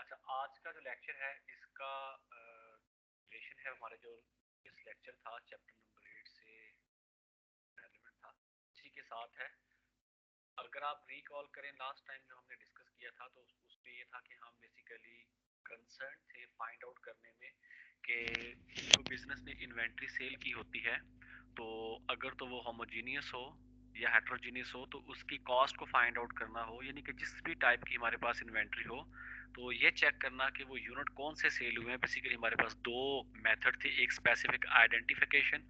अच्छा, आज का जो लेक्चर है इसका रिलेशन है हमारे जो इस लेक्चर था चैप्टर नंबर 8 से रेलेवेंट था, इसी के साथ है। अगर आप रिकॉल करें लास्ट टाइम जो हमने डिस्कस किया था तो उसमें ये था कि हम बेसिकली कंसर्न थे फाइंड आउट करने में कि जो बिजनेस ने इन्वेंट्री सेल की होती है तो अगर तो वो होमोजीनियस हो या हेट्रोजीनियस हो तो उसकी कॉस्ट को फाइंड आउट करना हो, यानी कि जिस भी टाइप की हमारे पास इन्वेंट्री हो तो ये चेक करना कि वो यूनिट कौन से सेल हुए हैं। बेसिकली हमारे पास दो मेथड थे, एक स्पेसिफिक आइडेंटिफिकेशन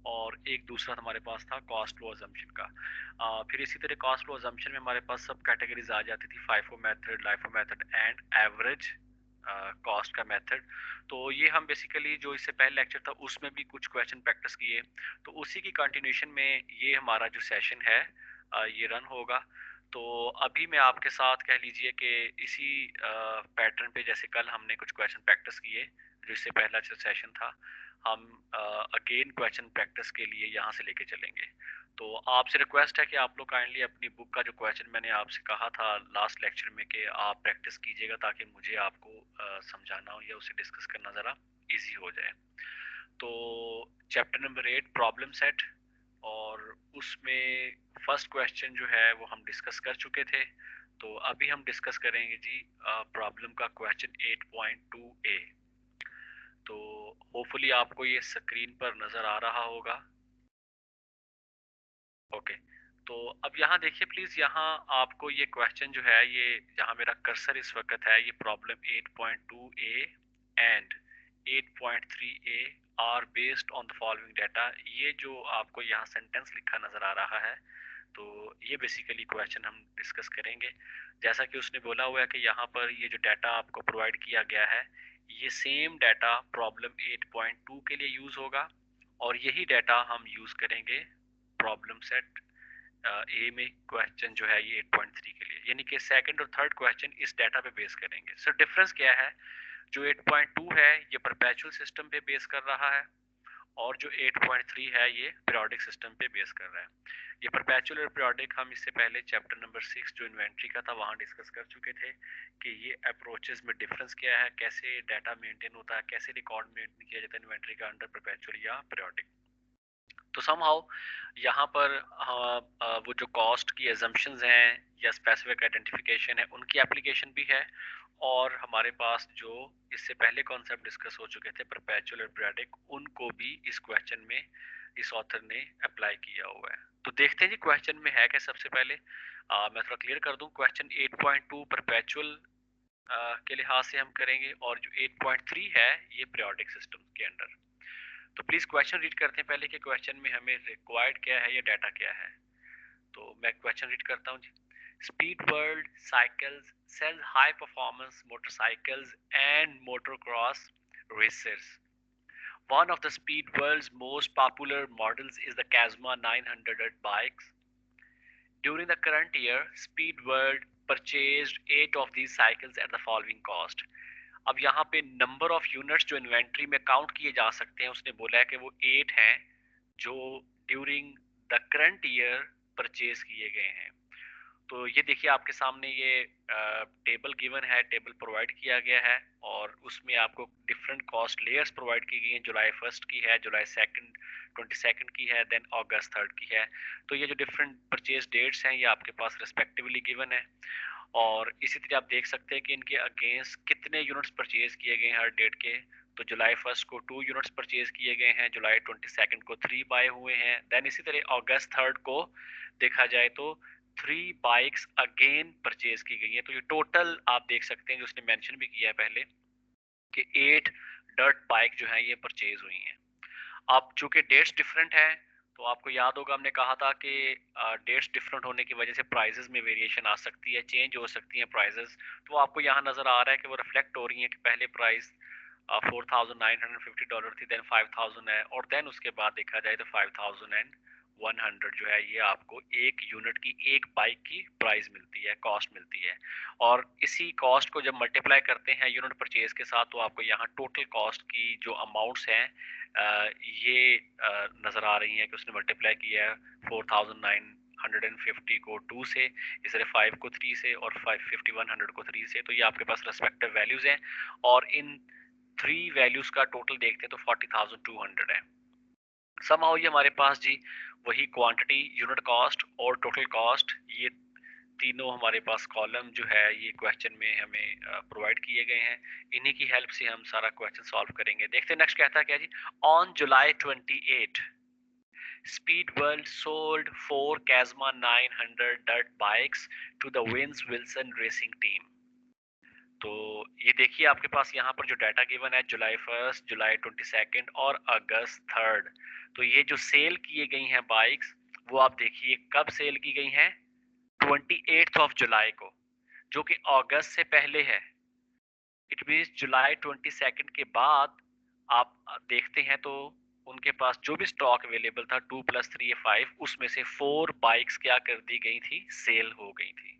और एक दूसरा हमारे पास था कॉस्ट फ्लो अजम्पशन का। फिर इसी तरह कॉस्ट फ्लो अजम्पशन में हमारे पास सब कैटेगरीज आ जाती थी, FIFO method, LIFO method and average cost का मेथड। तो ये हम बेसिकली जो इससे पहले लेक्चर था उसमें भी कुछ क्वेश्चन प्रैक्टिस किए, तो उसी की कंटिन्यूशन में ये हमारा जो सेशन है ये रन होगा। तो अभी मैं आपके साथ कह लीजिए कि इसी पैटर्न पे जैसे कल हमने कुछ क्वेश्चन प्रैक्टिस किए जो इससे पहला जो सेशन था, हम अगेन क्वेश्चन प्रैक्टिस के लिए यहाँ से लेके चलेंगे। तो आपसे रिक्वेस्ट है कि आप लोग काइंडली अपनी बुक का जो क्वेश्चन मैंने आपसे कहा था लास्ट लेक्चर में कि आप प्रैक्टिस कीजिएगा ताकि मुझे आपको समझाना हो या उसे डिस्कस करना ज़रा इजी हो जाए। तो चैप्टर नंबर 8 प्रॉब्लम सेट, और उसमें फर्स्ट क्वेश्चन जो है वो हम डिस्कस कर चुके थे। तो अभी हम डिस्कस करेंगे जी प्रॉब्लम का क्वेश्चन 8.2 ए। तो होपफुली आपको ये स्क्रीन पर नज़र आ रहा होगा। ओके, तो अब यहाँ देखिए प्लीज, यहाँ आपको ये क्वेश्चन जो है, ये जहाँ मेरा कर्सर इस वक्त है, ये problem 8.2 A and 8.3 A R based on the following data. ये जो आपको यहाँ सेंटेंस लिखा नजर आ रहा है, तो ये बेसिकली क्वेश्चन हम डिस्कस करेंगे। जैसा कि उसने बोला हुआ है कि यहाँ पर ये जो डाटा आपको प्रोवाइड किया गया है, ये सेम डाटा प्रॉब्लम 8.2 के लिए यूज होगा और यही डाटा हम यूज करेंगे प्रॉब्लम सेट ए में क्वेश्चन जो है ये 8.3 के लिए, यानी कि सेकंड और थर्ड क्वेश्चन इस डाटा पे बेस करेंगे। सर डिफरेंस क्या है? जो 8.2 है ये परपेचुअल सिस्टम पे बेस कर रहा है और जो 8.3 है ये पीरियोडिक सिस्टम पे बेस कर रहा है। ये परपेचुअल और पीरियोडिक हम इससे पहले चैप्टर नंबर 6 जो इन्वेंट्री का था वहाँ डिस्कस कर चुके थे कि ये अप्रोचेस में डिफरेंस क्या है, कैसे डाटा मेंटेन होता है, कैसे रिकॉर्ड मेंटेन किया जाता है इन्वेंट्री का अंडर परपेचुअल या पीरियोडिक। तो समहाउ यहाँ पर वो जो कॉस्ट की एजम्पशंस हैं या स्पेसिफिक आइडेंटिफिकेशन है उनकी एप्लीकेशन भी है, और हमारे पास जो इससे पहले कॉन्सेप्ट डिस्कस हो चुके थे परपेचुअल और पीरियोडिक, उनको भी इस क्वेश्चन में इस ऑथर ने अप्लाई किया हुआ है। तो देखते हैं जी क्वेश्चन में है क्या। सबसे पहले मैं थोड़ा क्लियर कर दूं, क्वेश्चन 8.2 परपेचुअल के लिहाज से हम करेंगे और जो 8.3 है ये पीरियोडिक सिस्टम के अंडर। तो प्लीज क्वेश्चन रीड करते हैं पहले कि क्वेश्चन में हमें रिक्वायर्ड क्या है या डाटा क्या है। तो मैं क्वेश्चन रीड करता हूँ जी। Speed World Cycles sells high performance motorcycles and motocross racers. One of the Speed World's most popular models is the Kazma 900 bikes. During the current year, Speed World purchased 8 of these cycles at the following cost. अब यहाँ पे number of units जो inventory में count किए जा सकते हैं उसने बोला है कि वो 8 हैं जो during the current year purchase किए गए हैं। तो ये देखिए आपके सामने ये टेबल गिवन है, टेबल प्रोवाइड किया गया है और उसमें आपको डिफरेंट कॉस्ट लेयर्स प्रोवाइड की गई हैं। जुलाई 1 की है, जुलाई 22 की है, देन अगस्त 3 की है। तो ये जो डिफरेंट परचेज डेट्स हैं ये आपके पास रिस्पेक्टिवली गिवन है, और इसी तरह आप देख सकते हैं कि इनके अगेंस्ट कितने यूनिट्स परचेज किए गए हैं हर डेट के। तो जुलाई 1 को 2 यूनिट्स परचेज किए गए हैं, जुलाई 22 को 3 बाय हुए हैं, देन इसी तरह अगस्त 3 को देखा जाए तो 3 बाइक्स अगेन परचेज की गई हैं। तो ये टोटल आप देख सकते हैं जो उसने मेंशन भी किया है पहले कि 8 डर्ट बाइक जो है ये परचेज हुई हैं। अब चूंकि डेट्स डिफरेंट हैं तो आपको याद होगा हमने कहा था कि डेट्स डिफरेंट होने की वजह से प्राइजेस में वेरिएशन आ सकती है, चेंज हो सकती हैं प्राइजेस। तो आपको यहाँ नजर आ रहा है कि वो रिफ्लेक्ट हो रही है कि पहले प्राइस $4,950 थी, देन 5,000 है, और देन उसके बाद देखा जाए तो 5,100 जो है ये आपको एक यूनिट की, एक बाइक की प्राइस मिलती है, कॉस्ट मिलती है। और इसी कॉस्ट को जब मल्टीप्लाई करते हैं यूनिट परचेज के साथ तो आपको यहाँ टोटल कॉस्ट की जो अमाउंट्स हैं ये नज़र आ रही हैं कि उसने मल्टीप्लाई किया है 4,900 150 को 2 से, इस तरह 5 को 3 से और 5100 को 3 से। तो ये आपके पास रेस्पेक्टिव वैल्यूज हैं और इन 3 वैल्यूज का टोटल देखते हैं तो 40,200 है। समहाउ ये हमारे पास जी वही क्वांटिटी, यूनिट कॉस्ट और टोटल कॉस्ट, ये तीनों हमारे पास कॉलम जो है ये क्वेश्चन में हमें प्रोवाइड किए गए हैं। इन्हीं की हेल्प से हम सारा क्वेश्चन सॉल्व करेंगे। देखते हैं नेक्स्ट कहता है क्या जी। On July 28 Speedworld sold 4 Casma 900 dirt bikes to the Vince Wilson Racing Team। तो ये देखिए आपके पास यहाँ पर जो डाटा गिवन है जुलाई 1, जुलाई 22 और अगस्त 3। तो ये जो सेल किए गई हैं बाइक्स वो आप देखिए कब सेल की गई हैं, 28 जुलाई को, जो कि अगस्त से पहले है। इट मीन्स जुलाई 22 के बाद आप देखते हैं तो उनके पास जो भी स्टॉक अवेलेबल था 2 + 3 5, उसमें से 4 बाइक्स क्या कर दी गई थी, सेल हो गई थी।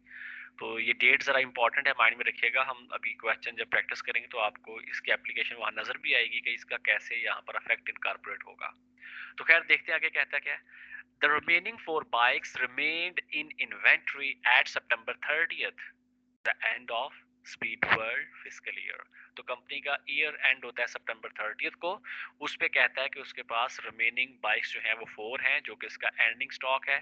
तो ये डेट जरा इंपॉर्टेंट है, माइंड में रखिएगा। हम अभी क्वेश्चन जब प्रैक्टिस करेंगे तो आपको इसकी एप्लीकेशन वहां नजर भी आएगी कि इसका कैसे यहाँ पर अफेक्ट इनकॉर्पोरेट होगा। तो खैर देखते हैं आगे कहता क्या है। The remaining 4 bikes remained in inventory at September 30th, the end of speed world fiscal year. तो कंपनी का ईयर एंड होता है सितंबर 30th को। उस पे कहता है कि उसके पास रिमेनिंग बाइक्स जो हैं वो 4 हैं, जो कि इसका एंडिंग स्टॉक है।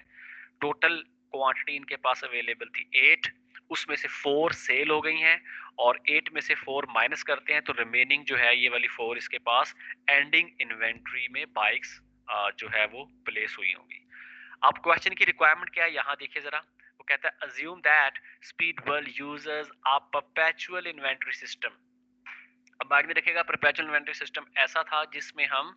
टोटल क्वांटिटी इनके पास अवेलेबल थी 8, उसमें से 4 सेल हो गई हैं और 8 में से 4 माइनस करते हैं तो रिमेनिंग जो है ये वाली 4 इसके पास एंडिंग इन्वेंट्री में बाइक्स जो है वो प्लेस हुई होंगी। अब क्वेश्चन की रिक्वायरमेंट क्या है यहाँ देखिए जरा। वो कहता है assume that speed world users a perpetual inventory system. अब बाद में देखिएगा परपेचुअल इन्वेंट्री सिस्टम ऐसा था जिसमें हम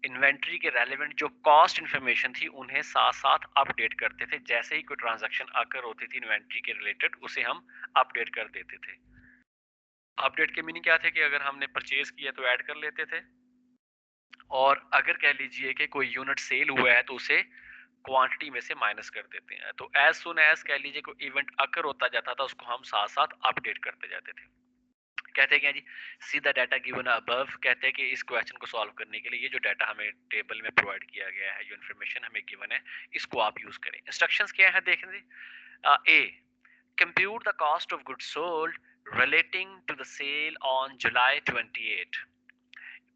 इन्वेंट्री के रेलेवेंट जो कॉस्ट इन्फॉर्मेशन थी उन्हें साथ साथ अपडेट करते थे। जैसे ही कोई ट्रांजैक्शन अकर होती थी इन्वेंट्री के रिलेटेड उसे हम अपडेट कर देते थे। अपडेट के मीनिंग क्या थे कि अगर हमने परचेज किया तो ऐड कर लेते थे, और अगर कह लीजिए कि कोई यूनिट सेल हुआ है तो उसे क्वांटिटी में से माइनस कर देते हैं। तो एज सुन एज कह लीजिए कोई इवेंट अकर होता जाता था उसको हम साथ साथ अपडेट करते जाते थे। कहते हैं क्या जी, see the data given above. कहते हैं कि इस क्वेश्चन को सॉल्व करने के लिए ये जो डाटा हमें टेबल में प्रोवाइड किया गया है, जो इन्फॉर्मेशन हमें गिवन है, इसको आप यूज करें। इंस्ट्रक्शंस क्या है देखें। A, compute the cost of goods sold relating to the sale on July 28।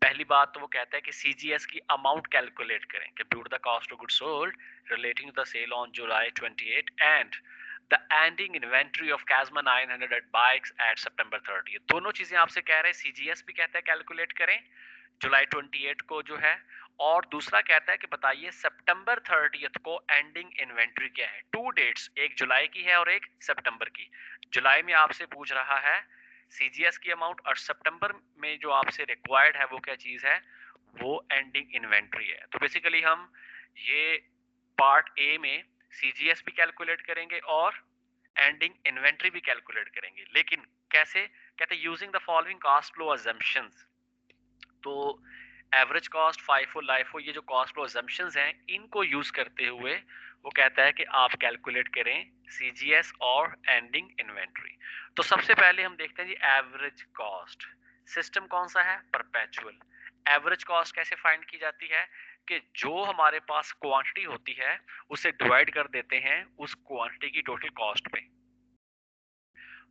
पहली बात तो वो कहता है कि सीजीएस की अमाउंट कैलकुलेट करें। Compute the cost of goods sold relating to the sale on July 28 and the ending inventory of कैजमा 900 बाइक्स एट सितंबर 30। दोनों चीजें आपसे कह रहे हैं। सीजीएस भी कहता है कैलकुलेट करें जुलाई 28 को जो है, और दूसरा कहता है कि बताइए सितंबर 30 को एंडिंग इन्वेंट्री क्या है। 2 डेट्स, एक जुलाई की है और एक सितंबर की। जुलाई में आपसे पूछ रहा है सीजीएस की अमाउंट, और सितंबर में जो आपसे रिक्वायर्ड है वो क्या चीज है, वो एंडिंग इन्वेंट्री है। तो बेसिकली हम ये पार्ट ए में सीजीएस भी कैलकुलेट करेंगे और एंडिंग इन्वेंट्री भी कैलकुलेट करेंगे। लेकिन कैसे, कहते हैं using the following cost flow assumptions. तो एवरेज कॉस्ट, फाइफो, लाइफो, ये जो कॉस्ट फ्लो अजम्पशंस हैं इनको यूज करते हुए वो कहता है कि आप कैलकुलेट करें सीजीएस और एंडिंग इन्वेंट्री। तो सबसे पहले हम देखते हैं जी एवरेज कॉस्ट। सिस्टम कौन सा है, परपेचुअल। एवरेज कॉस्ट कैसे फाइंड की जाती है कि जो हमारे पास क्वांटिटी होती है उसे डिवाइड कर देते हैं उस क्वांटिटी की टोटल कॉस्ट पे।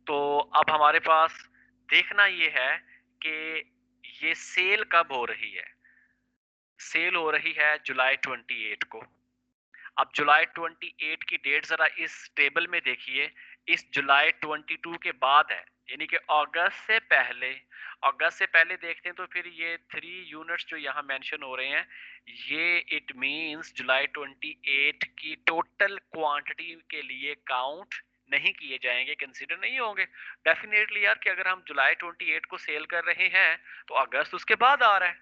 तो अब हमारे पास देखना ये है कि ये सेल कब हो रही है। सेल हो रही है जुलाई 28 को। अब जुलाई 28 की डेट जरा इस टेबल में देखिए, इस जुलाई 22 के बाद है, यानी कि अगस्त से पहले। अगस्त से पहले देखते हैं तो फिर ये 3 यूनिट्स जो यहाँ मेंशन हो रहे हैं, ये इट मींस जुलाई 28 की टोटल क्वांटिटी के लिए काउंट नहीं किए जाएंगे, कंसीडर नहीं होंगे। डेफिनेटली यार कि अगर हम जुलाई 28 को सेल कर रहे हैं तो अगस्त उसके बाद आ रहा है।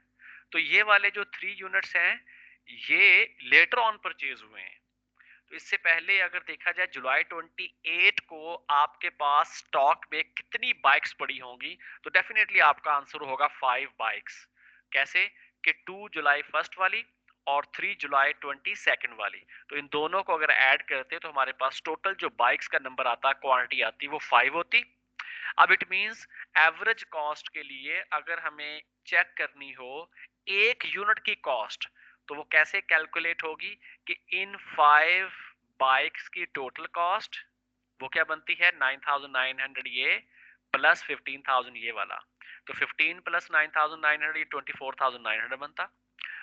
तो ये वाले जो 3 यूनिट्स हैं ये लेटर ऑन परचेज हुए हैं। तो इससे पहले अगर देखा जाए जुलाई 28 को आपके पास स्टॉक में कितनी बाइक्स पड़ी होंगी, तो डेफिनेटली आपका आंसर होगा 5 बाइक्स। कैसे कि 2 जुलाई 1 वाली और 3 जुलाई 22 वाली। तो इन दोनों को अगर ऐड करते तो हमारे पास टोटल जो बाइक्स का नंबर आता, क्वांटिटी आती, वो 5 होती। अब इट मींस एवरेज कॉस्ट के लिए अगर हमें चेक करनी हो एक यूनिट की कॉस्ट, तो वो कैसे कैलकुलेट होगी कि इन 5 बाइक्स की टोटल कॉस्ट वो क्या बनती है 9,900 ये प्लस 15,000 ये वाला, तो 15 प्लस 9,900 ये 24,900 बनता,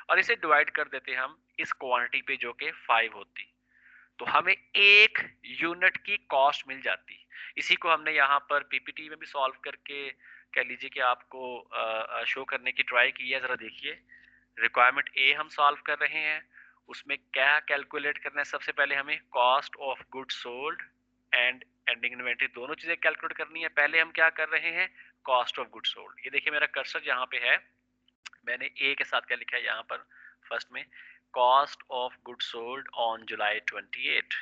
और इसे डिवाइड कर देते हम इस क्वांटिटी पे जो कि 5 होती, तो हमें एक यूनिट की कॉस्ट मिल जाती। इसी को हमने यहाँ पर पीपीटी में भी सॉल्व करके कह लीजिए कि आपको शो करने की ट्राई की है। जरा देखिए, रिक्वायरमेंट ए हम सॉल्व कर रहे हैं, उसमें क्या कैलकुलेट करना है, सबसे पहले हमें cost of goods sold and ending inventory दोनों चीजें कैलकुलेट करनी है। पहले हम क्या कर रहे हैं, कॉस्ट ऑफ गुड्स सोल्ड। ये देखिए मेरा कर्सर यहाँ पे है, मैंने ए के साथ क्या लिखा है यहाँ पर फर्स्ट में, cost of goods sold on July 28,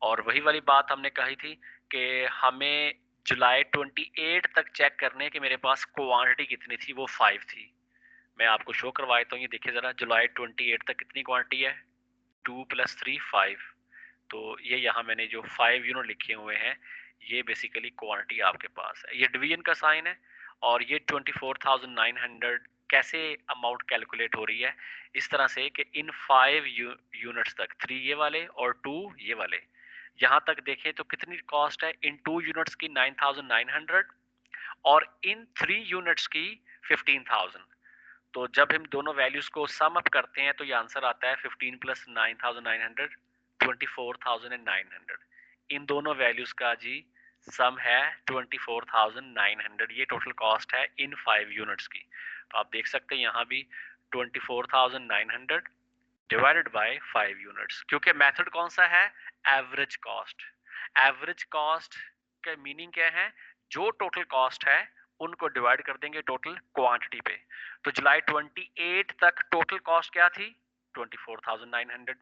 और वही वाली बात हमने कही थी कि हमें जुलाई 28 तक चेक करने कि मेरे पास क्वांटिटी कितनी थी, वो 5 थी। मैं आपको शो करवा देता हूँ, ये देखिए जरा, जुलाई 28 तक कितनी क्वांटिटी है, 2 + 3 5, तो ये यहाँ मैंने जो 5 यूनिट लिखे हुए हैं ये बेसिकली क्वांटिटी आपके पास है। ये डिवीजन का साइन है, और ये 24,900 कैसे अमाउंट कैलकुलेट हो रही है, इस तरह से कि इन 5 यूनिट्स तक, 3 ये वाले और 2 ये वाले, यहाँ तक देखें तो कितनी कॉस्ट है, इन 2 यूनिट्स की 9,900 और इन 3 यूनिट्स की 15,000। तो जब हम दोनों वैल्यूज को सम अप करते हैं तो ये आंसर आता है 15 + 9,900 24,900। इन दोनों वैल्यूज का जी सम है 24,900, ये टोटल कॉस्ट है इन 5 यूनिट्स की। तो आप देख सकते हैं यहाँ भी 24,900 डिवाइडेड बाय 5 यूनिट्स, क्योंकि मेथड कौन सा है, एवरेज कॉस्ट। एवरेज कॉस्ट का मीनिंग क्या है, जो टोटल कॉस्ट है उनको डिवाइड कर देंगे टोटल क्वांटिटी पे। तो जुलाई 28 तक टोटल कॉस्ट क्या थी, 24,900,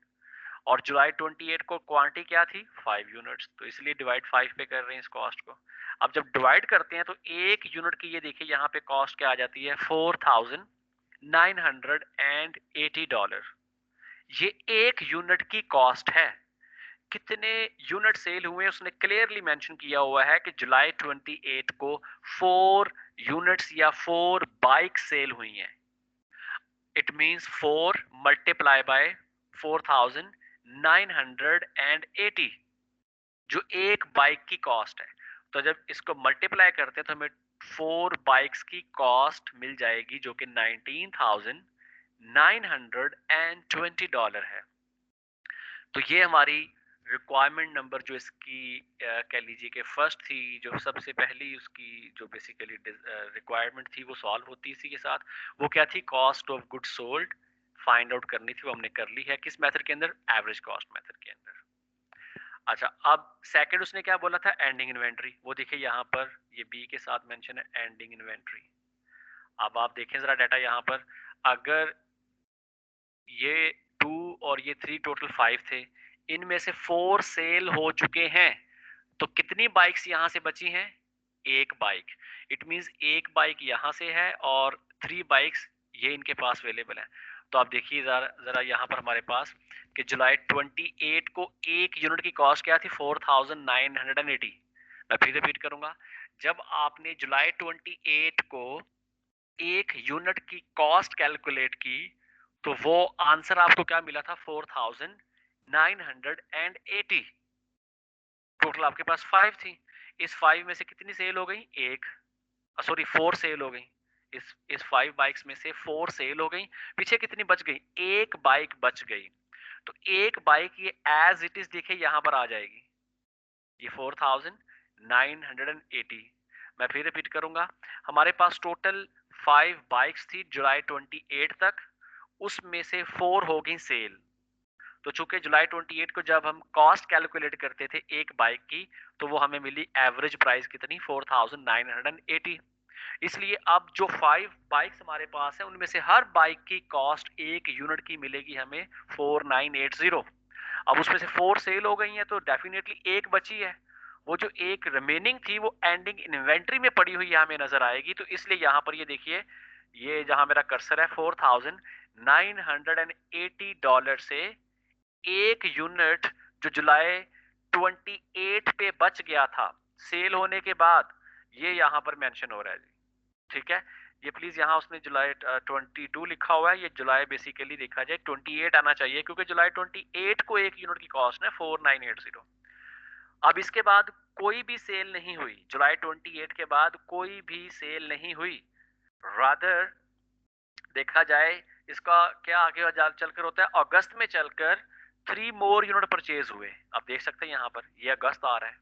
और जुलाई 28 को क्वांटिटी क्या थी, 5 यूनिट्स, तो इसलिए डिवाइड 5 पे कर रहे हैं इस कॉस्ट को। अब जब डिवाइड करते हैं तो एक यूनिट की ये देखिए यहाँ पे कॉस्ट क्या आ जाती है, $4,980। ये एक यूनिट की कॉस्ट है। कितने यूनिट सेल हुए उसने क्लियरली मेंशन किया हुआ है कि जुलाई 28 को 4 यूनिट्स या 4 बाइक सेल हुई हैं। इट मींस 4 मल्टीप्लाई बाय 4,980 जो एक बाइक की कॉस्ट है। तो जब इसको मल्टीप्लाई करते हैं तो हमें 4 बाइक्स की कॉस्ट मिल जाएगी जो कि $19,920 है। तो ये हमारी रिक्वायरमेंट नंबर जो इसकी कह लीजिए कि फर्स्ट थी, जो सबसे पहली उसकी जो बेसिकली रिक्वायरमेंट थी वो सॉल्व होती इसी के साथ। वो क्या थी, cost of goods sold find out करनी थी, वो हमने कर ली है। किस मेथड के अंदर, एवरेज कॉस्ट मेथड के अंदर। अच्छा, अब सेकंड उसने क्या बोला था, एंडिंग इन्वेंट्री। वो देखिए यहाँ पर ये बी के साथ मेंशन है एंडिंग इन्वेंट्री। अब आप देखें जरा डाटा यहाँ पर, अगर ये 2 और ये 3 टोटल 5 थे, इनमें से 4 सेल हो चुके हैं, तो कितनी बाइक्स यहाँ से बची हैं, एक बाइक। इट मींस एक बाइक यहाँ से है और 3 बाइक्स ये इनके पास अवेलेबल है। तो आप देखिए जरा जरा यहाँ पर हमारे पास कि जुलाई 28 को एक यूनिट की कॉस्ट क्या थी, 4,980। मैं फिर रिपीट करूंगा, जब आपने जुलाई 28 को एक यूनिट की कॉस्ट कैलकुलेट की तो वो आंसर आपको क्या मिला था, 4,980। टोटल आपके पास 5 थी, इस 5 में से कितनी सेल हो गई, एक, सॉरी 4 सेल हो गई। इस 5 बाइक्स में से 4 सेल हो गई, पीछे कितनी बच गई, एक बाइक बच गई। तो एक बाइक ये एज इट इज देखिए यहाँ पर आ जाएगी, ये 4,980। मैं फिर रिपीट करूंगा, हमारे पास टोटल 5 बाइक्स थी जुलाई 28 तक, उसमें से 4 हो गई सेल। तो चूंकि जुलाई 28 को जब हम कॉस्ट कैलकुलेट करते थे एक बाइक की, तो वो हमें मिली एवरेज प्राइस कितनी, 4,980। इसलिए अब जो 5 बाइक्स हमारे पास है उनमें से हर बाइक की कॉस्ट एक यूनिट की मिलेगी हमें 4,980। अब उसमें से 4 सेल हो गई हैं तो डेफिनेटली एक बची है, वो जो एक रिमेनिंग थी वो एंडिंग इन्वेंट्री में पड़ी हुई हमें नजर आएगी। तो इसलिए यहाँ पर ये देखिए, ये जहां मेरा कर्सर है, $4,980 से एक यूनिट जो जुलाई 28 पे बच गया था सेल होने के बाद, ये यहां पर मेंशन हो रहा है जी। ठीक है, ये प्लीज यहाँ उसने जुलाई 22 लिखा हुआ है, ये जुलाई बेसिकली देखा जाए 28 आना चाहिए, क्योंकि जुलाई 28 को एक यूनिट की कॉस्ट है 4980। अब इसके बाद कोई भी सेल नहीं हुई, जुलाई 28 के बाद कोई भी सेल नहीं हुई। रादर देखा जाए इसका क्या आगे चलकर होता है, अगस्त में चलकर 3 मोर यूनिट परचेज हुए। अब देख सकते हैं यहाँ पर ये अगस्त आ रहा है,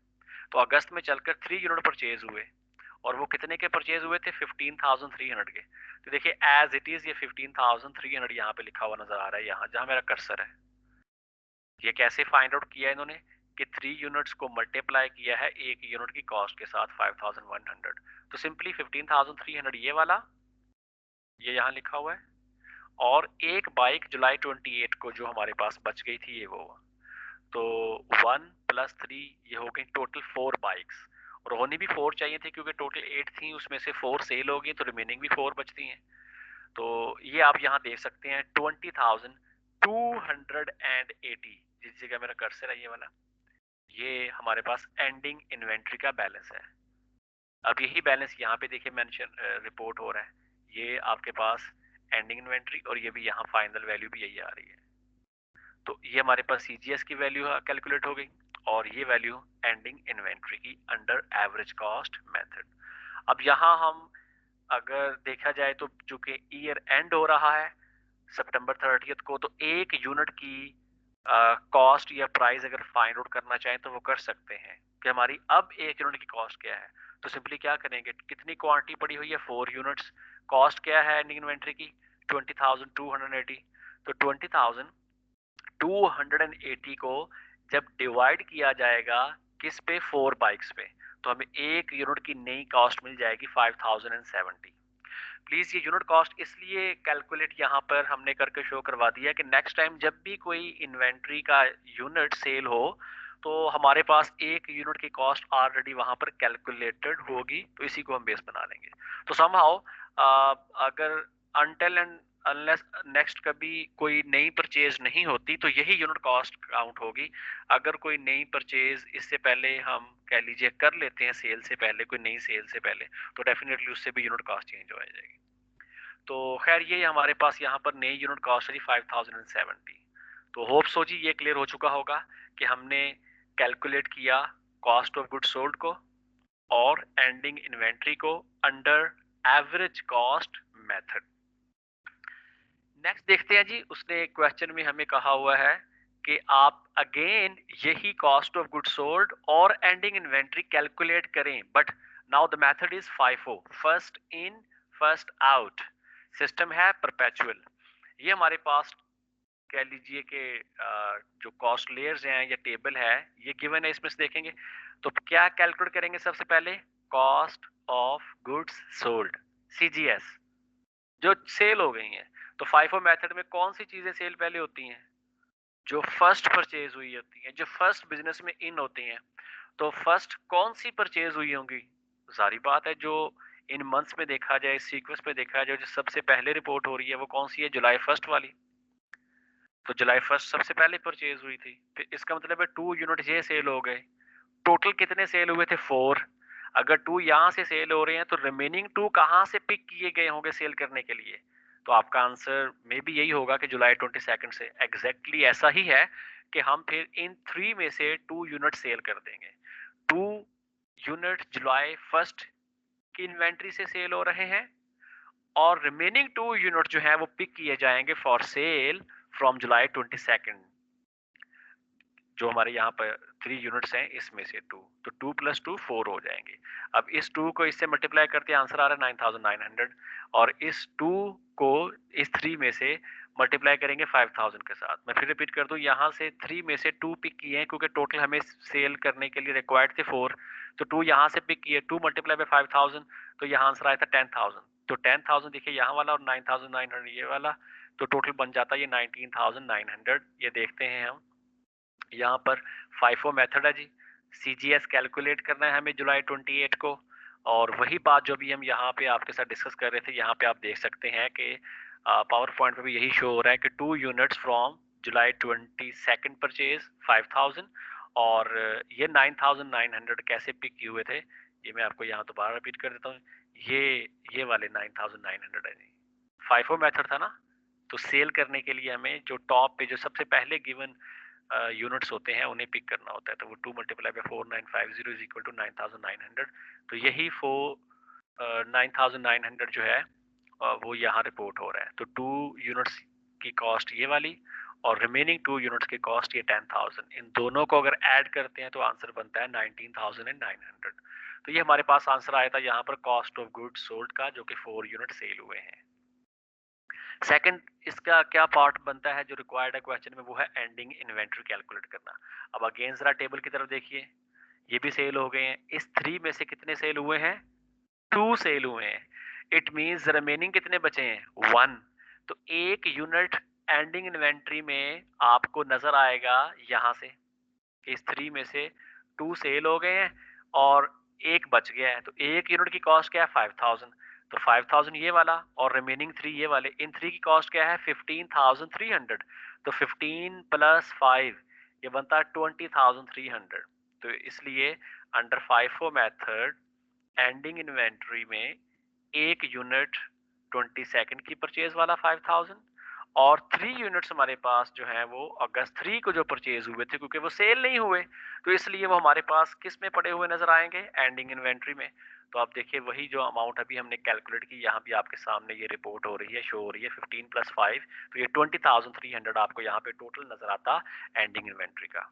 तो अगस्त में चलकर 3 यूनिट परचेज हुए, और वो कितने के परचेज हुए थे, 15,300 के। तो देखिए एज इट इज ये 15,300 यहाँ पे लिखा हुआ नजर आ रहा है, यहाँ जहां मेरा कर्सर है। ये कैसे फाइंड आउट किया है इन्होंने कि 3 यूनिट्स को मल्टीप्लाई किया है एक यूनिट की कॉस्ट के साथ 5,100। तो सिंपली 15,300 ये वाला, ये यहाँ लिखा हुआ है, और एक बाइक जुलाई 28 को जो हमारे पास बच गई थी ये वो, तो 1 + 3 ये हो गई टोटल 4 बाइक्स, और होनी भी 4 चाहिए थी क्योंकि टोटल 8 थी, उसमें से 4 सेल हो गई तो रिमेनिंग भी 4 बचती हैं। तो ये आप यहाँ देख सकते हैं 20,280, जिस जगह मेरा कर्सर है ये वाला, ये हमारे पास एंडिंग इन्वेंट्री का बैलेंस है। अब यही बैलेंस यहाँ पे देखिए मेंशन रिपोर्ट हो रहा है, ये आपके पास एंडिंग इन्वेंट्री, और ये भी यहाँ फाइनल वैल्यू भी यही आ रही है। तो ये हमारे पास सीजीएस की वैल्यू कैलकुलेट हो गई, और ये वैल्यू एंडिंग इन्वेंट्री की अंडर एवरेज कॉस्ट मेथड। अब यहाँ हम अगर देखा जाए तो चूंकि ईयर एंड हो रहा है सितंबर 30 को, तो एक यूनिट की कॉस्ट या प्राइस अगर फाइंड आउट करना चाहें तो वो कर सकते हैं कि हमारी अब एक यूनिट की कॉस्ट क्या है। तो सिंपली क्या करेंगे, कितनी क्वांटिटी पड़ी हुई है 4 यूनिट्स, कॉस्ट क्या है एंडिंग इन्वेंट्री की 20,280। तो 20,280 को जब डिवाइड किया जाएगा किस पे, 4 बाइक्स पे, तो हमें एक यूनिट की नई कॉस्ट मिल जाएगी 5,070। प्लीज ये यूनिट कॉस्ट इसलिए कैलकुलेट यहाँ पर हमने करके शो करवा दिया कि नेक्स्ट टाइम जब भी कोई इन्वेंट्री का यूनिट सेल हो तो हमारे पास एक यूनिट की कॉस्ट ऑलरेडी वहां पर कैलकुलेटेड होगी, तो इसी को हम बेस बना लेंगे। तो समहाउ अगर अनटिल एंड अनलेस नेक्स्ट कभी कोई नई परचेज नहीं होती तो यही यूनिट कॉस्ट काउंट होगी। अगर कोई नई परचेज इससे पहले हम कह लीजिए कर लेते हैं, सेल से पहले, कोई नई सेल से पहले, तो डेफिनेटली उससे भी यूनिट कॉस्ट चेंज हो जाएगी। तो खैर ये हमारे पास यहाँ पर नई यूनिट कॉस्ट है जी 5,070। तो होप सो जी ये क्लियर हो चुका होगा कि हमने कैलकुलेट किया कॉस्ट ऑफ गुड सोल्ड को और एंडिंग इन्वेंट्री को under average cost method. Next देखते हैं जी, उसने क्वेश्चन में हमें कहा हुआ है कि आप अगेन यही कॉस्ट ऑफ गुड सोल्ड और एंडिंग इन्वेंट्री कैलकुलेट करें, but now the method is FIFO, first in first out system है, परपेचुअल। ये हमारे पास कह लीजिए कि जो कॉस्ट लेयर्स हैं या टेबल है ये गिवन है, इसमें से देखेंगे तो क्या कैलकुलेट करेंगे सबसे पहले, cost of goods sold CGS जो सेल हो गई हैं। तो FIFO मेथड में कौन सी चीजें सेल पहले होती हैं, जो फर्स्ट परचेज हुई होती हैं, जो फर्स्ट बिजनेस में इन होती हैं। तो फर्स्ट कौन सी परचेज हुई होंगी, सारी बात है जो इन मंथ्स में देखा जाए, सीक्वेंस में देखा जाए, जो सबसे पहले रिपोर्ट हो रही है वो कौन सी है, जुलाई 1 वाली। तो जुलाई 1 सबसे पहले परचेज हुई थी, फिर इसका मतलब है 2 यूनिट ये सेल हो गए। टोटल कितने सेल हुए थे, 4। अगर 2 यहाँ से सेल हो रहे हैं तो रिमेनिंग 2 कहाँ से पिक किए गए होंगे सेल करने के लिए। तो आपका आंसर में भी यही होगा कि जुलाई 22 से। एग्जैक्टली ऐसा ही है कि हम फिर इन 3 में से 2 यूनिट सेल कर देंगे। 2 यूनिट जुलाई 1 की इन्वेंट्री से सेल हो रहे हैं, और रिमेनिंग 2 यूनिट जो है वो पिक किए जाएंगे फॉर सेल फ्रॉम जुलाई 22। जो हमारे यहाँ पर 3 यूनिट्स हैं इसमें से 2, तो 2 + 2 4 हो जाएंगे। अब इस 2 को इससे मल्टीप्लाई करते हैं, आंसर आ रहा है 9,900, और इस 2 को इस 3 में से मल्टीप्लाई करेंगे 5,000 के साथ। मैं फिर रिपीट कर दूं, यहाँ से 3 में से 2 पिक किए हैं क्योंकि टोटल हमें सेल करने के लिए रिक्वायर्ड थे 4, तो 2 यहाँ से पिक किए, 2 मल्टीप्लाई बाय 5,000, तो यहाँ आंसर आया था 10,000। तो 10,000 देखिए यहाँ वाला और 9,900 ये वाला, तो टोटल बन जाता है ये 19,900। ये देखते हैं हम यहाँ पर FIFO मेथड है जी, CGS कैलकुलेट करना है हमें जुलाई 28 को, और वही बात जो भी हम यहाँ पे आपके साथ डिस्कस कर रहे थे, यहाँ पे आप देख सकते हैं कि पावर पॉइंट पे भी यही शो हो रहा है कि 2 यूनिट्स फ्रॉम जुलाई 22 परचेज 5,000, और ये 9,900 कैसे पिक किए हुए थे, ये मैं आपको यहाँ दोबारा रिपीट कर देता हूँ। ये ये वाले 9900 है जी। FIFO मेथड था ना, तो सेल करने के लिए हमें जो टॉप पे जो सबसे पहले गिवन यूनिट्स होते हैं उन्हें पिक करना होता है, तो वो 2 multiply by 4950 is equal to 9900। तो यही 9900 जो है वो यहाँ रिपोर्ट हो रहा है। तो 2 यूनिट्स की कॉस्ट ये वाली और रिमेनिंग 2 यूनिट्स की कॉस्ट ये 10,000, इन दोनों को अगर ऐड करते हैं तो आंसर बनता है 19,900। तो ये हमारे पास आंसर आया था यहाँ पर कॉस्ट ऑफ गुड्स सोल्ड का, जो कि 4 यूनिट सेल हुए हैं। सेकंड इसका क्या पार्ट बनता है जो रिक्वायर्ड है क्वेश्चन में, वो है एंडिंग इन्वेंट्री कैलकुलेट करना। अब अगेन जरा टेबल की तरफ देखिए, ये भी सेल हो गए हैं। इस 3 में से कितने सेल हुए हैं? 2 सेल हुए हैं। इट मींस रिमेनिंग कितने बचे हैं? 1। तो 1 यूनिट एंडिंग इन्वेंट्री में आपको नजर आएगा यहां से, इस 3 में से 2 सेल हो गए हैं और 1 बच गया है। तो 1 यूनिट की कॉस्ट क्या है? 5000। तो 5000 ये वाला और रिमेनिंग 3 ये वाले, इन 3 की कॉस्ट क्या है? 15300। तो 15 प्लस 5 ये बनता है 20300। तो इसलिए under FIFO method ending inventory में 1 यूनिट 22 की परचेज वाला 5000 और 3 यूनिट्स हमारे पास जो है वो अगस्त 3 को जो परचेज हुए थे, क्योंकि वो सेल नहीं हुए तो इसलिए वो हमारे पास किस में पड़े हुए नजर आएंगे? एंडिंग इन्वेंट्री में। तो आप देखिए वही जो अमाउंट अभी हमने कैलकुलेट की, यहाँ भी आपके सामने ये रिपोर्ट हो रही है, शो हो रही है 15 प्लस 5, तो ये 20,300 आपको यहाँ पे टोटल नजर आता एंडिंग इन्वेंट्री का।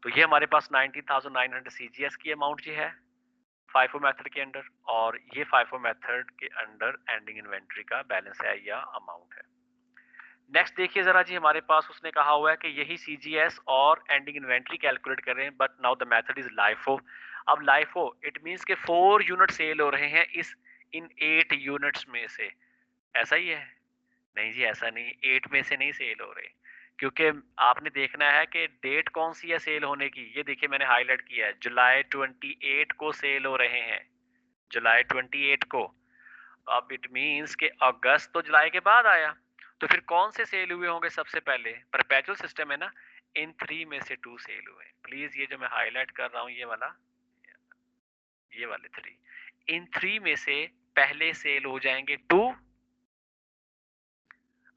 तो ये हमारे पास 19,900 सीजीएस की अमाउंट जी है फाइफो मेथड के अंडर, और ये फाइफो मेथड के अंडर एंडिंग इन्वेंट्री का बैलेंस है या अमाउंट है। नेक्स्ट देखिए जरा जी, हमारे पास उसने कहा हुआ है कि यही सीजीएस और एंडिंग इन्वेंट्री कैलकुलेट कर रहे हैं, but now the method is LIFO. अब लाइफो इट मींस के 4 यूनिट सेल हो रहे हैं इस इन 8 यूनिट्स में से, ऐसा ही है? नहीं जी ऐसा नहीं, 8 में से नहीं सेल हो रहे, क्योंकि आपने देखना है कि डेट कौन सी है सेल होने की। ये देखिए मैंने हाईलाइट किया है, जुलाई 28 को सेल हो रहे हैं, जुलाई 28 को। अब इट मींस कि अगस्त तो जुलाई के बाद आया, तो फिर कौन से सेल हुए होंगे सबसे पहले? परपेचुअल सिस्टम है ना, इन 3 में से 2 सेल हुए। प्लीज ये जो मैं हाईलाइट कर रहा हूँ ये वाला, ये वाले 3, इन 3 में से पहले सेल हो जाएंगे 2,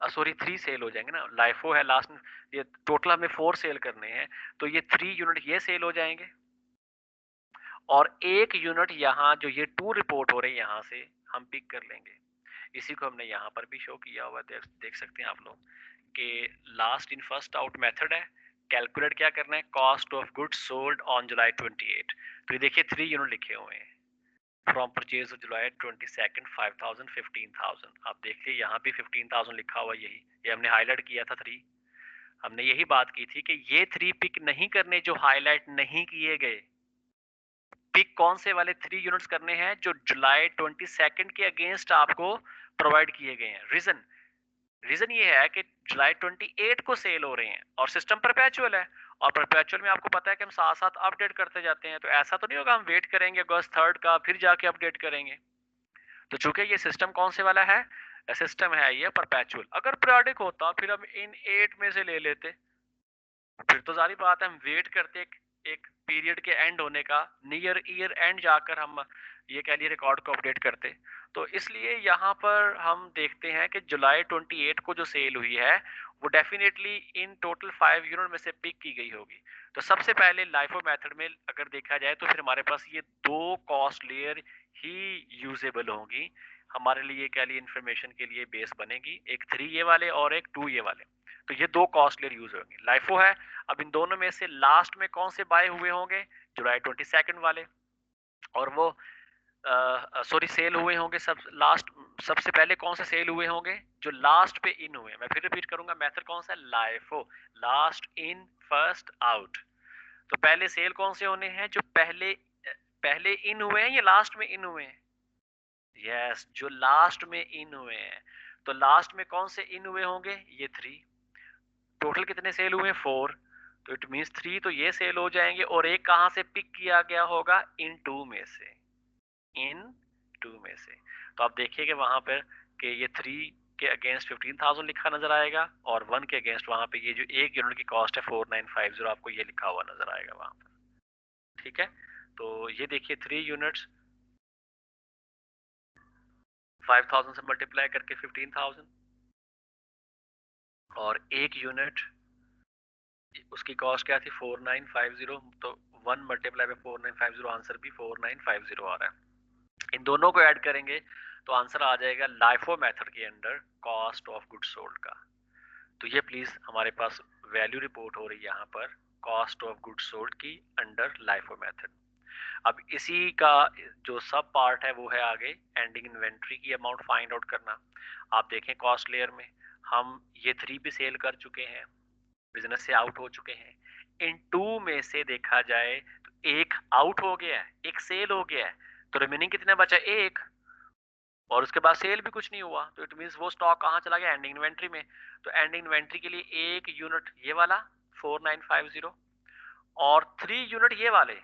सॉरी 3 सेल हो जाएंगे ना, लाइफो है लास्ट में। ये टोटल हमें 4 सेल करने हैं, तो ये 3 यूनिट ये सेल हो जाएंगे और 1 यूनिट यहाँ जो ये 2 रिपोर्ट हो रहे हैं यहाँ से हम पिक कर लेंगे। इसी को हमने यहाँ पर भी शो किया हुआ, देख सकते हैं आप लोग कि last in first out method है। कैलकुलेट क्या करना है? Cost of goods sold on July 28। तो ये देखिए 3 यूनिट लिखे हुए हैं, फ्रॉम परचेज ऑफ जुलाई 22 5000 15000। आप देखिए यहाँ भी 15000 लिखा हुआ, यही ये हमने हाईलाइट किया था 3। हमने यही बात की थी कि ये 3 पिक नहीं करने जो हाईलाइट नहीं किए गए। पिक कौन से वाले 3 यूनिट्स करने हैं? जो जुलाई 22 के अगेंस्ट आपको प्रोवाइड किए गए हैं। रीजन ये है कि जुलाई 28 को सेल हो रहे हैं और सिस्टम परपेचुअल है, और परपेचुअल में आपको पता है कि हम साथ साथ अपडेट करते जाते हैं, तो ऐसा तो नहीं होगा हम वेट करेंगे अगस्त 3 का फिर जाके अपडेट करेंगे। तो चूंकि ये सिस्टम कौन से वाला है? सिस्टम है ये परपेचुअल। अगर पीरियोडिक होता फिर हम इन 8 में से ले लेते, फिर तो सारी बात है हम वेट करते एक पीरियड के एंड होने का, नियर ईयर एंड जाकर हम ये कह लिए रिकॉर्ड को अपडेट करते। तो इसलिए यहाँ पर हम देखते हैं कि जुलाई 28 को जो सेल हुई है वो डेफिनेटली इन टोटल 5 यूनिट में से पिक की गई होगी। तो सबसे पहले लाइफो मेथड में अगर देखा जाए तो फिर हमारे पास ये 2 कॉस्ट लेयर ही यूजेबल होंगी हमारे लिए, कह लिए इंफॉर्मेशन के लिए बेस बनेगी, एक 3 ये वाले और एक 2 ये वाले। तो ये 2 कॉस्ट लेयर यूज होंगे, लाइफो है। अब इन दोनों में से लास्ट में कौन से बाय हुए होंगे? जुलाई 22 वाले। और वो सॉरी सेल हुए होंगे सब लास्ट, सबसे पहले कौन से सेल हुए होंगे? जो लास्ट पे इन हुए। मैं फिर रिपीट करूंगा, मेथड कौन सा है? LIFO, last in first out. तो पहले सेल कौन से होने हैं? जो पहले पहले इन हुए हैं या लास्ट में इन हुए हैं? यस, जो लास्ट में इन हुए हैं। तो लास्ट में कौन से इन हुए होंगे? ये 3। टोटल कितने सेल हुए? 4। तो इट मींस 3 तो ये सेल हो जाएंगे और एक कहां से पिक किया गया होगा? इन 2 में से, इन 2 में से। तो आप देखिए कि वहां पर कि ये 3 के अगेंस्ट 15000 लिखा नजर आएगा और 1 के अगेंस्ट वहां पे ये जो 1 यूनिट की कॉस्ट है 4950 आपको ये लिखा हुआ नजर आएगा वहां पर। ठीक है, तो ये देखिए 3 यूनिट्स 5000 से मल्टीप्लाई करके 15,000, और 1 यूनिट उसकी कॉस्ट क्या थी 4950, तो 1 मल्टीप्लाई बाय 4950, आंसर भी 4950 आ रहा है। इन दोनों को ऐड करेंगे तो आंसर आ जाएगा लाइफो मेथड के under cost of goods sold का। तो ये प्लीज हमारे पास वैल्यू रिपोर्ट हो रही है यहाँ पर कॉस्ट ऑफ गुड्स सोल्ड की अंडर लाइफो मेथड। अब इसी का जो सब पार्ट है वो है आगे एंडिंग इन्वेंट्री की अमाउंट फाइंड आउट करना। आप देखें कॉस्ट लेयर में हम ये 3 भी सेल कर चुके हैं, बिजनेस से आउट हो चुके हैं। इन 2 में से देखा जाए तो एक आउट हो गया है, एक सेल हो गया है, तो रिमेनिंग कितना बचा, एक, और उसके बाद सेल भी कुछ नहीं हुआ, तो इट मींस वो स्टॉक कहाँ चला गया, एंडिंग इन्वेंट्री में। तो एंडिंग इन्वेंट्री के लिए एक यूनिट ये वाला 4950 और 3 यूनिट ये वाले।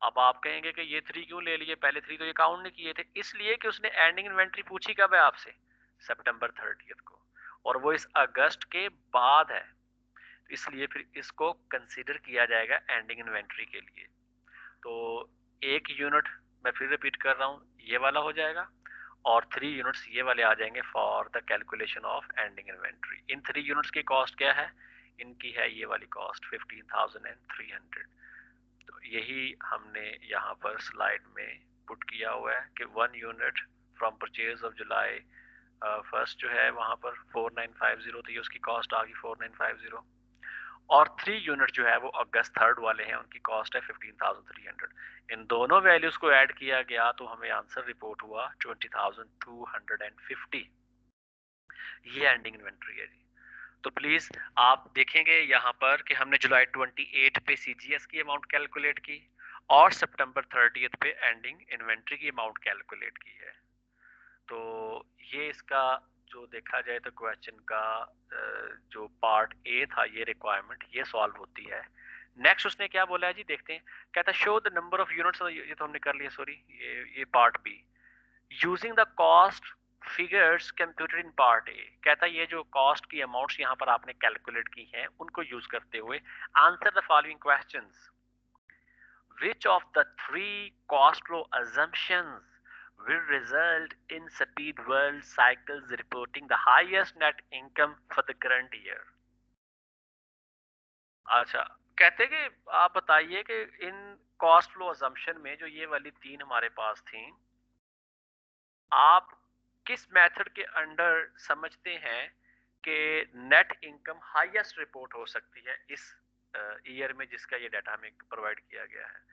अब आप कहेंगे कि ये 3 क्यों ले लिए, पहले 3 तो ये काउंट नहीं किए थे। इसलिए कि उसने एंडिंग इन्वेंट्री पूछी कब है आपसे, सितंबर 30 को, और वो इस अगस्त के बाद है, इसलिए फिर इसको कंसीडर किया जाएगा एंडिंग इन्वेंट्री के लिए। तो एक यूनिट मैं फिर रिपीट कर रहा हूँ ये वाला हो जाएगा, और 3 यूनिट्स ये वाले आ जाएंगे for the calculation of ending inventory. In 3 units की कॉस्ट क्या है, इनकी है ये वाली कॉस्ट 15,300। तो यही हमने यहाँ पर स्लाइड में पुट किया हुआ है कि 1 unit from purchase of July first जो है वहाँ पर 4950, तो ये उसकी कॉस्ट आ गई 4950, और 3 यूनिट जो है वो अगस्त 3 वाले हैं, उनकी कॉस्ट है 15,300। इन दोनों वैल्यूज को ऐड किया गया तो हमें आंसर रिपोर्ट हुआ 20,250। ये एंडिंग इन्वेंट्री है जी। तो प्लीज आप देखेंगे यहाँ पर कि हमने जुलाई 28 पे सीजीएस की अमाउंट कैलकुलेट की और सितंबर 30 पे एंडिंग इन्वेंट्री की अमाउंट कैलकुलेट की है। तो ये इसका जो देखा जाए तो क्वेश्चन का जो पार्ट ए था, ये रिक्वायरमेंट ये सॉल्व होती है। नेक्स्ट उसने क्या बोला है जी, देखते हैं। कहता है show the number of units, ये तो हमने कर लिया, सॉरी, ये part B. Using the cost figures computer in part A, कहता है ये जो कॉस्ट की अमाउंट्स यहाँ पर आपने कैलकुलेट की हैं उनको यूज करते हुए answer the following questions. Which of the 3 cost flow assumptions will result in Speed World Cycles reporting the highest net income for the current year? अच्छा, कहते कि आप बताइए कि इन कॉस्ट फ्लो अजम्पशन में जो ये वाली 3 हमारे पास थी, आप किस मेथड के अंडर समझते हैं कि नेट इनकम हाईएस्ट रिपोर्ट हो सकती है इस ईयर में जिसका ये डाटा हमें प्रोवाइड किया गया है।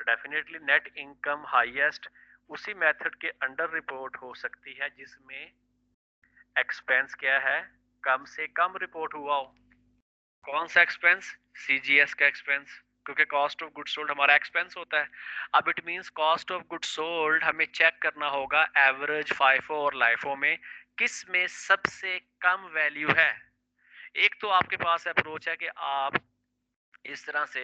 डेफिनेटली नेट इनकम हाईएस्ट उसी मेथड के अंडर रिपोर्ट हो सकती है जिसमें एक्सपेंस क्या है, कम से कम रिपोर्ट हुआ हो। कौन सा एक्सपेंस, सीजीएस का एक्सपेंस, क्योंकि कॉस्ट ऑफ गुड्स सोल्ड हमारा एक्सपेंस होता है। अब it means cost of goods sold हमें चेक करना होगा एवरेज फाइफो और लाइफो में किस में सबसे कम वैल्यू है। एक तो आपके पास अप्रोच है कि आप इस तरह से,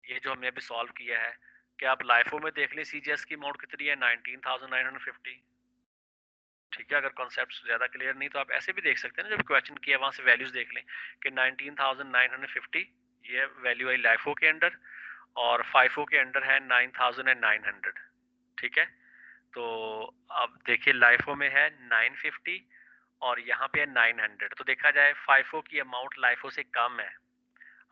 ये जो हमने अभी सॉल्व किया है, कि आप लाइफो में देख लें सीजीएस की अमाउंट कितनी है 19,950। ठीक है, अगर कॉन्सेप्ट ज्यादा क्लियर नहीं तो आप ऐसे भी देख सकते हैं ना, जब क्वेश्चन किया वहां से वैल्यूज देख लें कि 19,950 ये वैल्यू है लाइफो के अंडर, और फाइफो के अंडर है 9,900। ठीक है, तो अब देखिए लाइफो में है 950 और यहाँ पे है 900, तो देखा जाए फाइफो की अमाउंट लाइफो से कम है।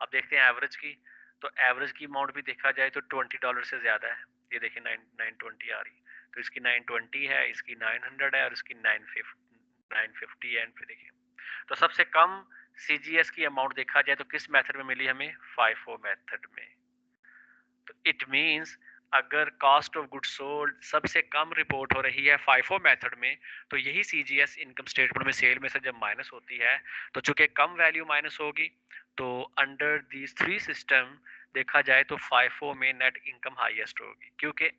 अब देखते हैं एवरेज की, तो एवरेज की अमाउंट भी देखा जाए तो $20 से ज्यादा है। ये देखिए 920 आ रही, तो इसकी 920 है, इसकी 900 है, और इसकी 950 है। एंड पे देखिए, तो सबसे कम सीजीएस की अमाउंट देखा जाए तो किस मेथड में मिली हमें, फाइफो मेथड में। तो इट मींस अगर कॉस्ट ऑफ गुड्स सोल्ड सबसे कम रिपोर्ट हो रही है फाइफो मेथड में, तो यही सीजीएस इनकम स्टेटमेंट में सेल में से जब माइनस होती है, तो चूंकि कम वैल्यू माइनस होगी, तो अंडर दीज 3 सिस्टम देखा जाए तो फाइफो में नेट इनकम हाईएस्ट होगी, क्योंकि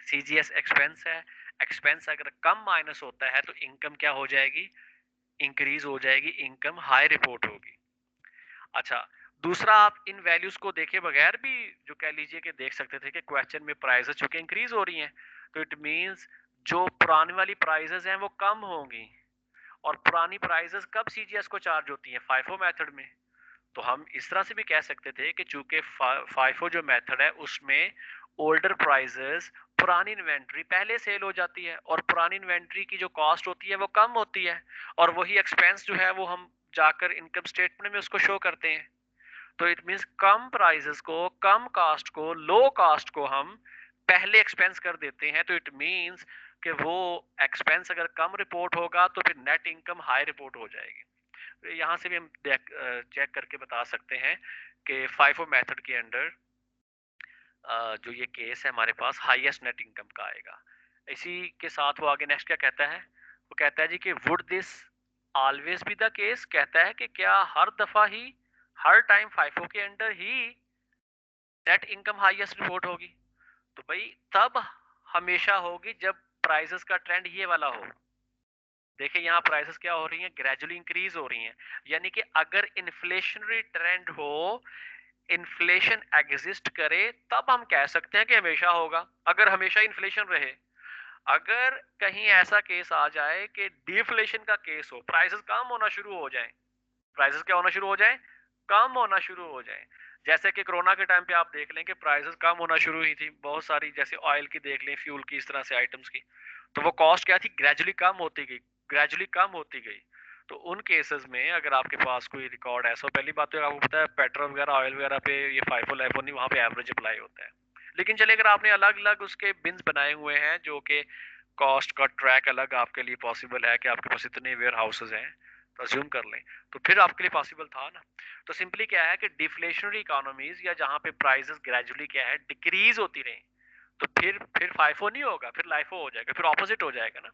सीजीएस एक्सपेंस है। एक्सपेंस अगर कम माइनस होता है तो इनकम क्या हो जाएगी, इंक्रीज हो जाएगी, इनकम हाई रिपोर्ट होगी। अच्छा, दूसरा, आप इन वैल्यूज को देखे बगैर भी जो कह लीजिए कि देख सकते थे कि क्वेश्चन में प्राइसेस चूंकि इंक्रीज हो रही हैं, तो इट मींस जो पुरानी वाली प्राइसेस हैं वो कम होंगी, और पुरानी प्राइसेस कब सीजीएस को चार्ज होती हैं, फाइफो मेथड में। तो हम इस तरह से भी कह सकते थे कि चूंकि फाइफो जो मेथड है उसमें ओल्डर प्राइजेस, पुरानी इन्वेंट्री पहले सेल हो जाती है और पुरानी इन्वेंट्री की जो कॉस्ट होती है वो कम होती है और वही एक्सपेंस जो है वो हम जाकर इनकम स्टेटमेंट में उसको शो करते हैं। तो इट मींस कम प्राइसेस को, कम कास्ट को, लो कास्ट को हम पहले एक्सपेंस कर देते हैं। तो इट मींस कि वो एक्सपेंस अगर कम रिपोर्ट होगा तो फिर नेट इनकम हाई रिपोर्ट हो जाएगी। तो यहाँ से भी हम चेक करके बता सकते हैं कि फाइफो मेथड के अंडर जो ये केस है हमारे पास हाईएस्ट नेट इनकम का आएगा। इसी के साथ वो आगे नेक्स्ट क्या कहता है, वो कहता है जी कि would this always be the case, कहता है कि क्या हर दफा ही, हर टाइम फाइफो के अंडर ही नेट इनकम हाईएस्ट रिपोर्ट होगी। तो भाई तब हमेशा होगी जब प्राइसेस का ट्रेंड ये वाला हो। देखिए यहाँ प्राइसेस क्या हो रही हैं, ग्रेजुअली इंक्रीज हो रही हैं। यानी कि अगर इन्फ्लेशनरी ट्रेंड हो, इन्फ्लेशन एग्जिस्ट करे, तब हम कह सकते हैं कि हमेशा होगा। अगर हमेशा इन्फ्लेशन रहे, अगर कहीं ऐसा केस आ जाए कि डिफ्लेशन का केस हो, प्राइसेस कम होना शुरू हो जाए, प्राइसेस क्या होना शुरू हो जाए, कम होना शुरू हो जाए। जैसे कि कोरोना के टाइम पे आप देख लें कि प्राइसेस कम होना शुरू हुई थी बहुत सारी, जैसे ऑयल की देख लें, फ्यूल की, इस तरह से आइटम्स की। तो वो कॉस्ट क्या थी, ग्रेजुअली कम होती गई, ग्रेजुअली कम होती गई। तो उन केसेस में अगर आपके पास कोई रिकॉर्ड ऐसा, पहली बात तो आपको पता है पेट्रोल वगैरह, ऑयल वगैरह पे ये फाइफो लाइफो नहीं, वहाँ पे एवरेज अप्लाई होता है। लेकिन चलिए अगर आपने अलग अलग उसके बिन्स बनाए हुए हैं जो कि कॉस्ट का ट्रैक अलग आपके लिए पॉसिबल है कि आपके पास इतने वेयर हाउसेज हैं, तो अज्यूम कर लें, तो फिर आपके लिए पॉसिबल था ना। तो सिंपली क्या है कि डिफ्लेशनरी इकोनॉमीज या जहाँ पे प्राइसेस ग्रेजुअली क्या है डिक्रीज होती रहे, तो फिर फाइफो नहीं होगा, फिर लाइफो हो जाएगा, फिर ऑपोजिट हो जाएगा ना।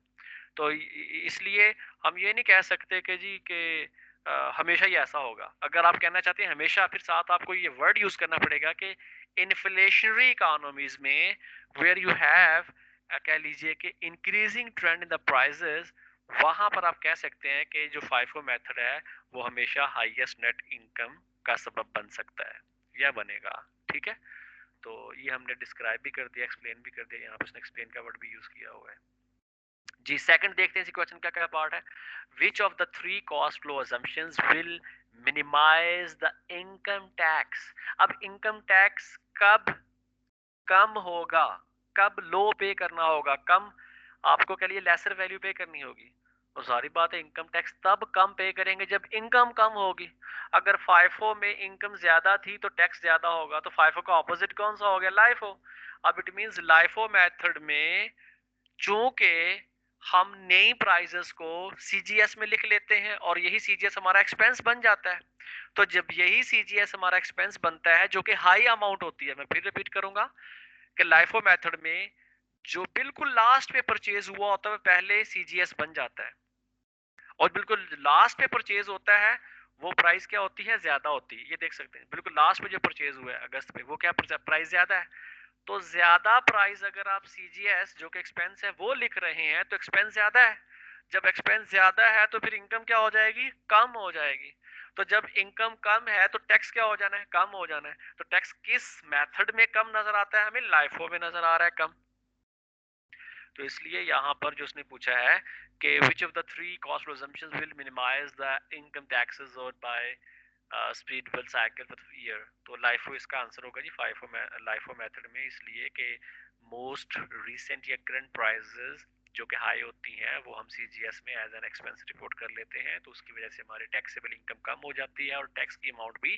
तो इसलिए हम ये नहीं कह सकते कि जी कि हमेशा ही ऐसा होगा। अगर आप कहना चाहते हैं हमेशा, फिर साथ आपको ये वर्ड यूज करना पड़ेगा कि इन्फ्लेशनरी इकोनॉमीज में वेयर यू हैव, कह लीजिए कि increasing trend in the prices, वहां पर आप कह सकते हैं कि जो फाइफो मेथड है वो हमेशा हाईएस्ट नेट इनकम का सबब बन सकता है या बनेगा। ठीक है, तो ये हमने डिस्क्राइब भी कर दिया, एक्सप्लेन भी कर दिया, यहाँ पे उसने एक्सप्लेन का वर्ड भी यूज किया हुआ है जी। सेकंड देखते हैं इसी क्वेश्चन का क्या पार्ट है, which of the three cost flow assumptions will minimise the income tax. अब इनकम टैक्स कब कम होगा, कब लो पे करना होगा, कम आपको कह लिए लेसर वैल्यू पे करनी होगी। और सारी बात है इनकम टैक्स तब कम पे करेंगे जब इनकम कम होगी। अगर फाइफो में इनकम ज्यादा थी तो टैक्स ज्यादा होगा, तो फाइफो का ऑपोजिट कौन सा हो गया, लाइफो। अब इट मींस लाइफो मेथड में चूंकि हम नई प्राइजेस को सीजीएस में लिख लेते हैं और यही सीजीएस हमारा एक्सपेंस बन जाता है। तो जब यही सीजीएस हमारा एक्सपेंस बनता है जो कि हाई अमाउंट होती है, मैं फिर रिपीट करूंगा कि लाइफो मेथड में जो बिल्कुल लास्ट पे परचेज हुआ होता है पहले सीजीएस बन जाता है, और बिल्कुल लास्ट पे परचेज होता है वो प्राइस क्या होती है, ज्यादा होती है। ये देख सकते हैं बिल्कुल लास्ट पे जो परचेज हुआ है अगस्त पे, वो क्या प्राइस ज्यादा है। तो ज्यादा प्राइस अगर आप सीजीएस जो कि एक्सपेंस है वो लिख रहे हैं तो एक्सपेंस ज्यादा है। जब एक्सपेंस ज्यादा है तो फिर इनकम क्या हो जाएगी, कम हो जाएगी। तो जब इनकम कम है तो टैक्स क्या हो जाना है, कम हो जाना है। तो टैक्स किस मेथड में कम नजर आता है, हमें लाइफो में नजर आ रहा है कम। तो इसलिए यहाँ पर जो उसने पूछा है कि which of the three cost assumptions will minimise the income taxes और बाय स्पीडबल साइकिल फॉर ईयर, तो लाइफो इसका आंसर होगा जी फाइफो लाइफो मेथड में। इसलिए कि मोस्ट रीसेंट या करंट प्राइसेस जो कि हाई होती हैं वो हम सीजीएस में एज एन एक्सपेंस रिपोर्ट कर लेते हैं, तो उसकी वजह से हमारी टैक्सेबल इनकम कम हो जाती है और टैक्स की अमाउंट भी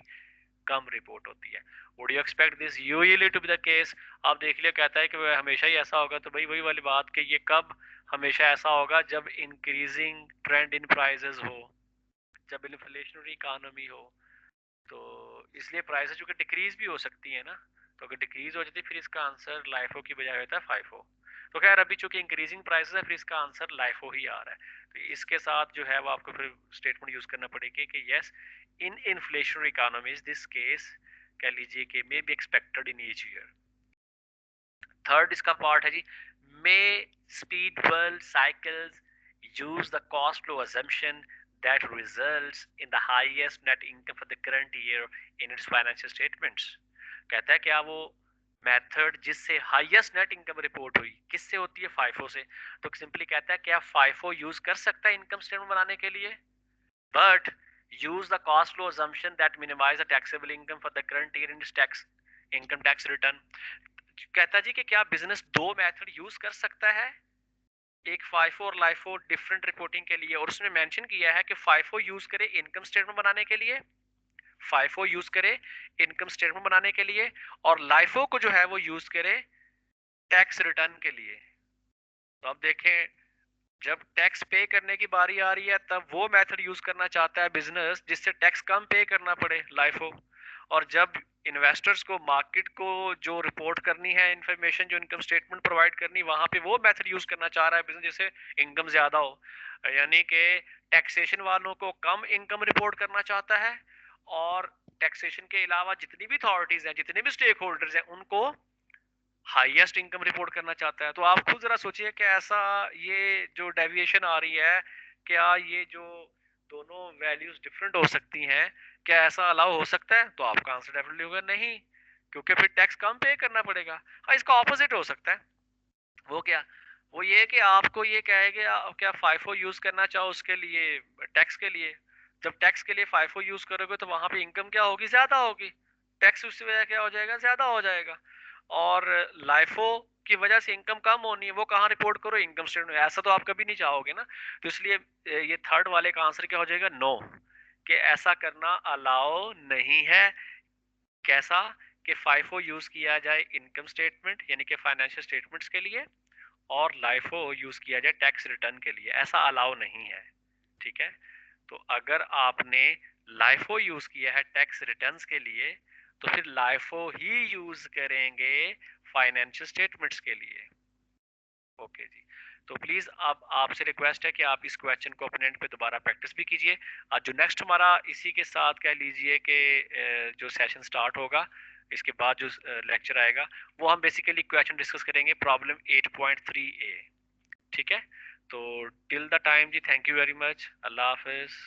कम रिपोर्ट होती है। Would you expect this usually to be the case. आप देख लिया कहता है कि वह हमेशा ही ऐसा होगा, तो भाई वही वाली बात कि ये कब हमेशा ऐसा होगा, जब इंक्रीजिंग ट्रेंड इन प्राइसेस हो, जब इन्फ्लेशनरी इकोनॉमी हो। तो इसलिए प्राइसेस जो कि डिक्रीज भी हो सकती है ना, तो अगर डिक्रीज हो जाती है फिर इसका आंसर लाइफो की बजाय होता है फाइफो। तो खैर अभी चूंकि इंक्रीजिंग प्राइसेस है फिर इसका आंसर लाइफो ही आ रहा है। तो इसके साथ जो है वो आपको फिर स्टेटमेंट यूज करना पड़ेगी कि yes in inflationary economies this case कह लीजिए कि may be expected in each year. Third इसका पार्ट है जी, may Speed Cycles use the cost flow assumption that results in the highest net income for the current year in its financial statements। कहता है क्या वो method जिससे highest net income report हुई किससे होती है, फाइफो से। तो सिंपली कहता है क्या फाइफो यूज कर सकता है इनकम स्टेटमेंट बनाने के लिए, but use the cost flow assumption that minimize the taxable income for the current year in its tax income tax return। कहता जी कि क्या बिजनेस दो मेथड यूज कर सकता है, एक फाइफो और लाइफो डिफरेंट रिपोर्टिंग के लिए, और उसमें मेंशन किया है कि फाइफो यूज करे इनकम स्टेटमेंट बनाने के लिए, फाइफो यूज करे इनकम स्टेटमेंट बनाने के लिए, और लाइफो को जो है वो यूज करे टैक्स रिटर्न के लिए। तो अब देखें, जब टैक्स पे करने की बारी आ रही है तब वो मेथड यूज करना चाहता है बिजनेस जिससे टैक्स कम पे करना पड़े, लाइफो। और जब इन्वेस्टर्स को, मार्केट को जो रिपोर्ट करनी है इंफॉर्मेशन, जो इनकम स्टेटमेंट प्रोवाइड करनी, वहां पे वो मेथड यूज करना चाह रहा है बिजनेस जिससे इनकम ज्यादा हो। यानी कि टैक्सेशन वालों को कम इनकम रिपोर्ट करना चाहता है, और टैक्सेशन के अलावा जितनी भी अथॉरिटीज हैं, जितने भी स्टेक होल्डर्स हैं, उनको हाईएस्ट इनकम रिपोर्ट करना चाहता है। तो आप खुद जरा सोचिए कि ऐसा ये जो डेविएशन आ रही है, क्या ये जो दोनों वैल्यूज डिफरेंट हो सकती हैं, क्या ऐसा अलाउ हो सकता है? तो आपका आंसर डेफिनेटली होगा नहीं, क्योंकि फिर टैक्स कम पे करना पड़ेगा। हाँ, इसका ऑपोजिट हो सकता है। वो क्या? वो ये कि आपको ये कहेगा आप क्या फाइफो यूज करना चाहो उसके लिए, टैक्स के लिए। जब टैक्स के लिए फाइफो यूज करोगे तो वहां पे इनकम क्या होगी? ज्यादा होगी। टैक्स उसकी वजह क्या हो जाएगा? ज्यादा हो जाएगा। और लाइफो की वजह से इनकम कम होनी है, वो कहाँ रिपोर्ट करो? इनकम स्टेटमेंट में। ऐसा तो आप कभी नहीं चाहोगे ना। तो इसलिए ये थर्ड वाले का आंसर क्या हो जाएगा? नो, कि ऐसा करना अलाउ नहीं है। कैसा? कि फाइफो यूज किया जाए इनकम स्टेटमेंट यानी कि फाइनेंशियल स्टेटमेंट्स के लिए, और लाइफो यूज किया जाए टैक्स रिटर्न के लिए। ऐसा अलाउ नहीं है। ठीक है। तो अगर आपने लाइफो यूज किया है टैक्स रिटर्न्स के लिए, तो फिर लाइफो ही यूज करेंगे फाइनेंशियल स्टेटमेंट्स के लिए। ओके जी। तो प्लीज अब आपसे रिक्वेस्ट है कि आप इस क्वेश्चन को अपने एंड पे दोबारा प्रैक्टिस भी कीजिए। आज जो नेक्स्ट हमारा इसी के साथ कह लीजिए कि जो सेशन स्टार्ट होगा, इसके बाद जो लेक्चर आएगा, वो हम बेसिकली क्वेश्चन डिस्कस करेंगे प्रॉब्लम 8.3 ए। ठीक है। तो टिल द टाइम जी, थैंक यू वेरी मच। अल्लाह हाफिज।